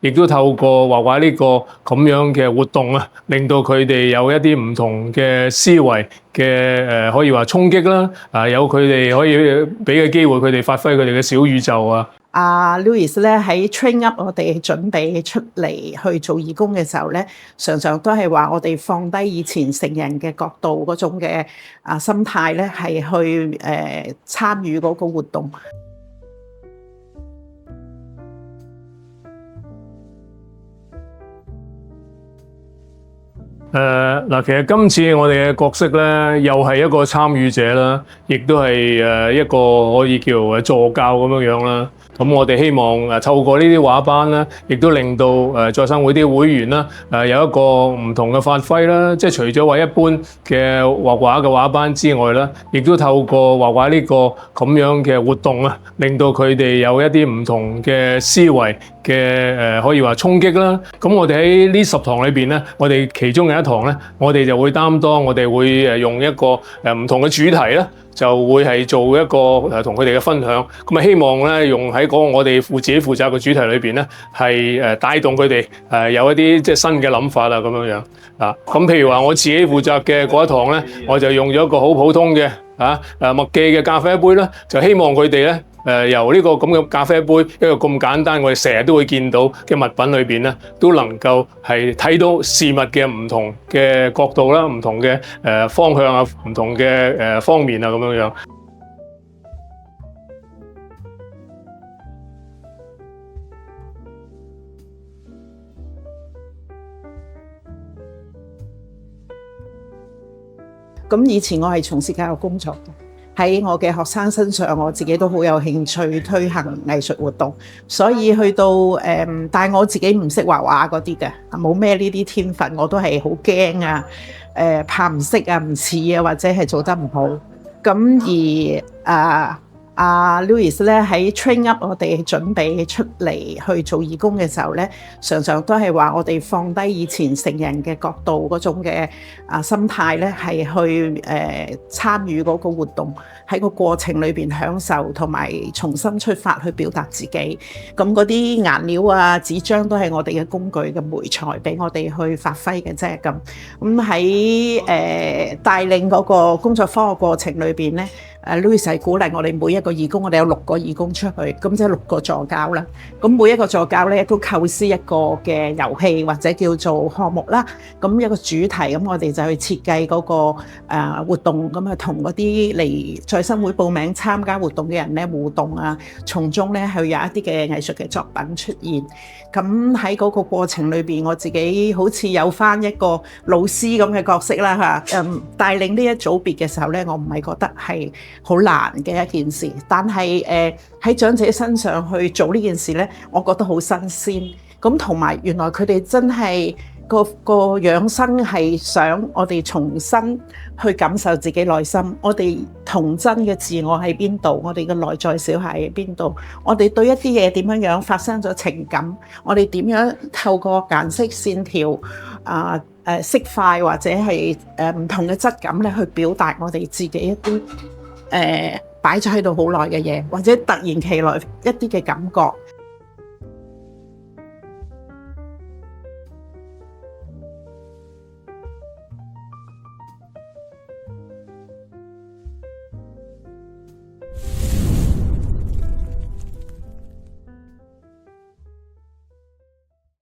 亦都透過畫畫呢個咁樣嘅活動啊，令到佢哋有一啲唔同嘅思維嘅可以話衝擊啦，有佢哋可以俾嘅機會，佢哋發揮佢哋嘅小宇宙啊。Louis 咧喺 train up 我哋準備出嚟去做義工嘅時候咧，常常都係話我哋放低以前成人嘅角度嗰種嘅心態咧，係去參與嗰個活動。其實今次我哋嘅角色咧，又係一個參與者啦，亦都係一個可以叫助教咁樣啦。咁我哋希望透過呢啲畫班啦，亦都令到再生會啲會員啦，有一個唔同嘅發揮啦。即係除咗話一般嘅畫畫嘅畫班之外啦，亦都透過畫畫呢個咁樣嘅活動啊，令到佢哋有一啲唔同嘅思維嘅可以話衝擊啦。咁我哋喺呢10堂裏邊咧，我哋其中有一堂咧，我哋就會擔當，我哋會用一個唔同嘅主題啦。就會係做一個同佢哋嘅分享，咁啊希望咧用喺嗰個我哋自己負責嘅主題裏邊咧，係帶動佢哋有一啲即係新嘅諗法啊咁樣樣啊。咁譬如話我自己負責嘅嗰一堂咧，我就用咗一個好普通嘅麥記嘅咖啡杯啦，就希望佢哋咧由呢個咁嘅咖啡杯一個咁簡單，我哋成日都會見到嘅物品裏邊咧，都能夠係睇到事物嘅唔同嘅角度啦，唔同嘅方向啊，唔同嘅方面啊咁樣樣。咁以前我係從事教育工作嘅，喺我嘅學生身上，我自己都好有興趣推行藝術活動，所以去到但係我自己唔識畫畫嗰啲嘅，冇咩呢啲天分，我都係好驚啊，怕唔識啊，唔似啊，或者係做得唔好。咁而Louis 咧喺 train up 我哋準備出嚟去做義工嘅時候咧，常常都係話我哋放低以前成人嘅角度嗰種嘅心態咧，係去參與嗰個活動，喺個過程裏邊享受同埋重新出發去表達自己。咁嗰啲顏料啊、紙張都係我哋嘅工具嘅媒材，俾我哋去發揮嘅啫。咁喺帶領嗰個工作坊嘅過程裏邊咧。Louis 係鼓勵我哋每一個義工，我哋有6個義工出去，咁即係6個助教啦。咁每一個助教咧都構思一個嘅遊戲或者叫做項目啦。咁一個主題，咁我哋就去設計嗰個活動，咁啊同嗰啲嚟再生會報名參加活動嘅人咧互動啊，從中咧係有一啲嘅藝術嘅作品出現。咁喺嗰個過程裏邊，我自己好似有返一個老師咁嘅角色啦嚇。帶領呢一組別嘅時候咧，我唔係覺得係好難嘅一件事，但係喺長者身上去做呢件事咧，我覺得好新鮮。咁同埋原來佢哋真係個養生係想我哋重新去感受自己內心，我哋童真嘅自我喺邊度，我哋嘅內在小孩喺邊度，我哋對一啲嘢點樣發生咗情感，我哋點樣透過顏色線條色塊或者係唔同嘅質感咧去表達我哋自己一啲擺咗喺度好耐嘅嘢，或者突然其來一啲嘅感覺，